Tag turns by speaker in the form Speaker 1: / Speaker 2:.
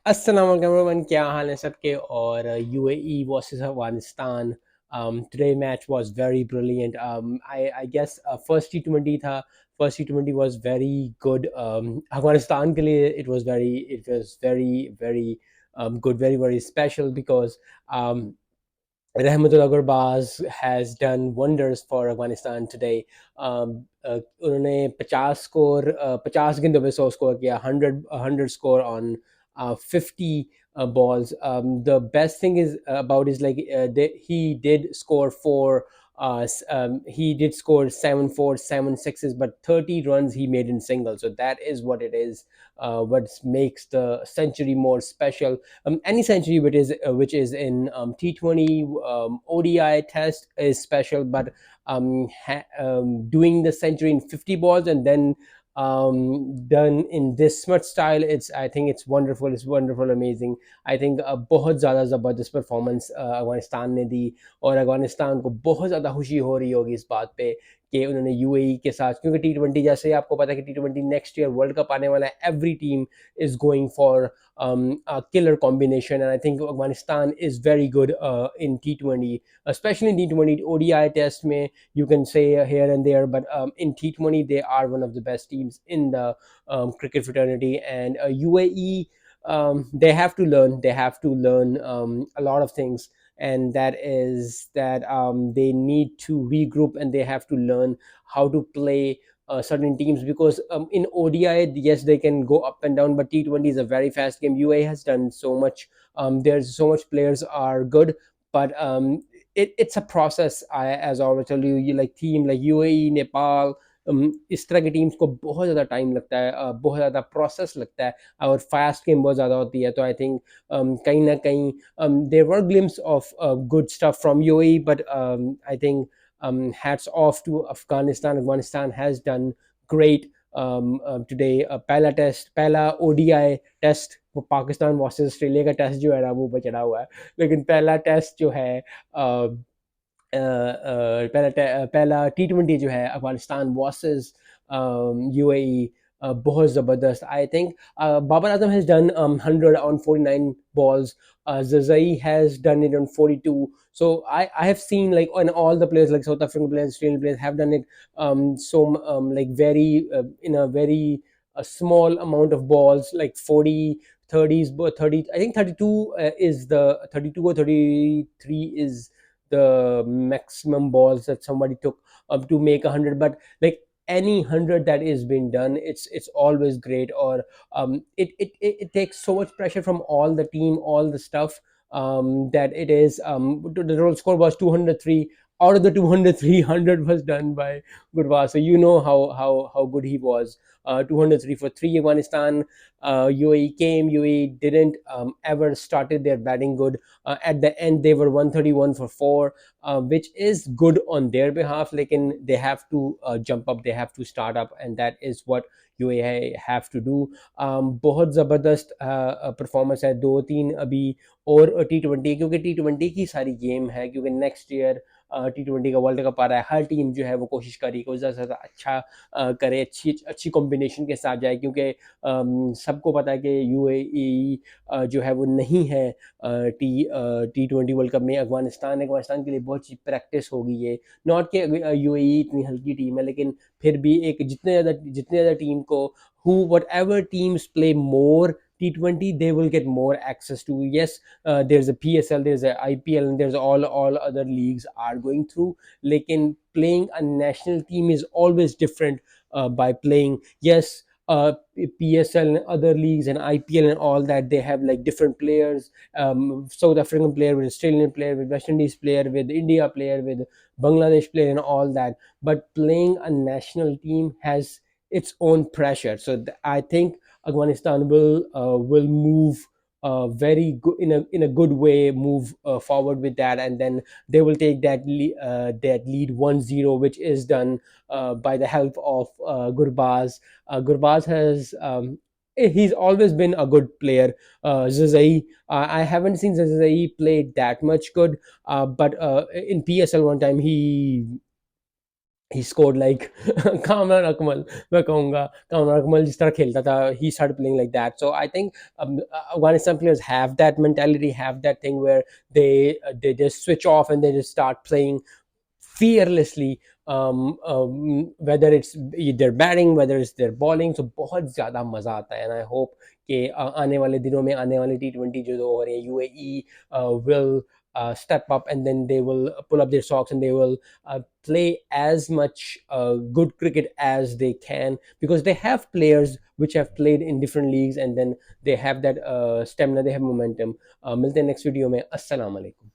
Speaker 1: Assalamu alaikum everyone, क्या हाल है सबके और UAE versus Afghanistan. Today match was very brilliant. I guess first T20 था. First T20 was very good. Afghanistan के लिए it was very good, very special because Rahmatullah Gurbaz has done wonders for Afghanistan today. उन्होंने 50 गेंदों पे 100 score किया, 100 score on 50 balls. The best thing is about is like he did score he did score 7 4s, 7 6s, but 30 runs he made in singles. So that is what it is. What makes the century more special. Any century which is in T20 ODI test is special, but doing the century in 50 balls and then done in this much style, I think it's wonderful. It's wonderful, amazing. I think बहुत ज़्यादा ज़बरदस्त performance Afghanistan ने दी और अफगानिस्तान को बहुत ज़्यादा खुशी हो रही होगी इस बात पे कि उन्होंने यूएई के साथ, क्योंकि T20 जैसे ही आपको पता है कि T20 next year world cup आने वाला है. Every team is going for a killer combination, and I think Afghanistan is very good in T20, especially in T20 ODI test. May you can say here and there, but in T20 they are one of the best teams in the cricket fraternity. And UAE, they have to learn. They have to learn a lot of things, and that is that they need to regroup and they have to learn how to play certain teams, because in ODI, yes, they can go up and down, but T20 is a very fast game. UAE has done so much. There's so much players are good, but it's a process. As I always tell you, like team like UAE, Nepal, इस तरह की teams को बहुत ज़्यादा time लगता है, बहुत ज़्यादा प्रोसेस लगता है और फास्ट गेम बहुत ज़्यादा होती है. तो आई थिंक कहीं ना कहीं there were glimpse of good stuff from UAE, but I think hats off to Afghanistan. Afghanistan has done great today. पहला ODI टेस्ट, वो पाकिस्तान वर्सेस ऑस्ट्रेलिया का टेस्ट जो है ना, मुंह पर चढ़ा हुआ है. लेकिन पहला टेस्ट जो है पहला T20 जो है अफगानिस्तान वर्सेस यूएई, बहुत ज़बरदस्त. I think Babar Azam has done 100 on 49 balls. Zazai has done it on 42. So I have seen like on all the players, like South African players, Australian players have done it like very in a very a small amount of balls, like 40, 30s, but 30. I think 32 is the 32 or 33 is the maximum balls that somebody took to make 100. But like any 100 that is being done, it's always great. Or it takes so much pressure from all the team, all the stuff, that it is the total score was 203. Out of the 203, 100 was done by Gurbaz. So you know how good he was. 203 for 3. Afghanistan, UAE came. UAE didn't ever started their batting good. At the end, they were 131 for 4, which is good on their behalf. Like they have to jump up, they have to start up, and that is what UAE have to do. बहुत ज़बरदस्त performance है. 2 3 अभी और T20, क्योंकि T20 की सारी game है, क्योंकि नेक्स्ट ईयर T20 का वर्ल्ड कप आ रहा है. हर टीम जो है वो कोशिश कर रही है कि ज़्यादा से ज़्यादा अच्छा करे, अच्छी अच्छी कॉम्बिनेशन के साथ जाए, क्योंकि सबको पता है कि यूएई जो है वो नहीं है T20 वर्ल्ड कप में. अफगानिस्तान के लिए बहुत अच्छी प्रैक्टिस होगी ये. नॉट कि यूएई इतनी हल्की टीम है, लेकिन फिर भी एक जितने ज़्यादा टीम को who whatever teams play more T20, they will get more access to. Yes, there's a PSL, there's a IPL, and there's all other leagues are going through. Lekin playing a national team is always different by playing. Yes, PSL and other leagues and IPL and all that, they have like different players. South African player with Australian player with West Indies player with India player with Bangladesh player and all that. But playing a national team has its own pressure. So I think Afghanistan will move very good in a good way, move forward with that, and then they will take that lead 1-0, which is done by the help of Gurbaz. Gurbaz has he's always been a good player. Zazai, I haven't seen Zazai play that much good, but in PSL one time he scored like Kamran Akmal. मैं कहूँगा Kamran Akmal जिस तरह खेलता था, he started playing like that. So I think Afghanistan players have that mentality, have that thing where they just switch off and they just start playing fearlessly. Whether it's their batting, whether it's their bowling, so बहुत ज़्यादा मज़ा आता है. And I hope कि आने वाले दिनों में आने वाली T20 जो हो रही है, UAE will step up, and then they will pull up their socks and they will play as much good cricket as they can, because they have players which have played in different leagues, and then they have that stamina, they have momentum. मिलते हैं next video में. Assalamu alaikum.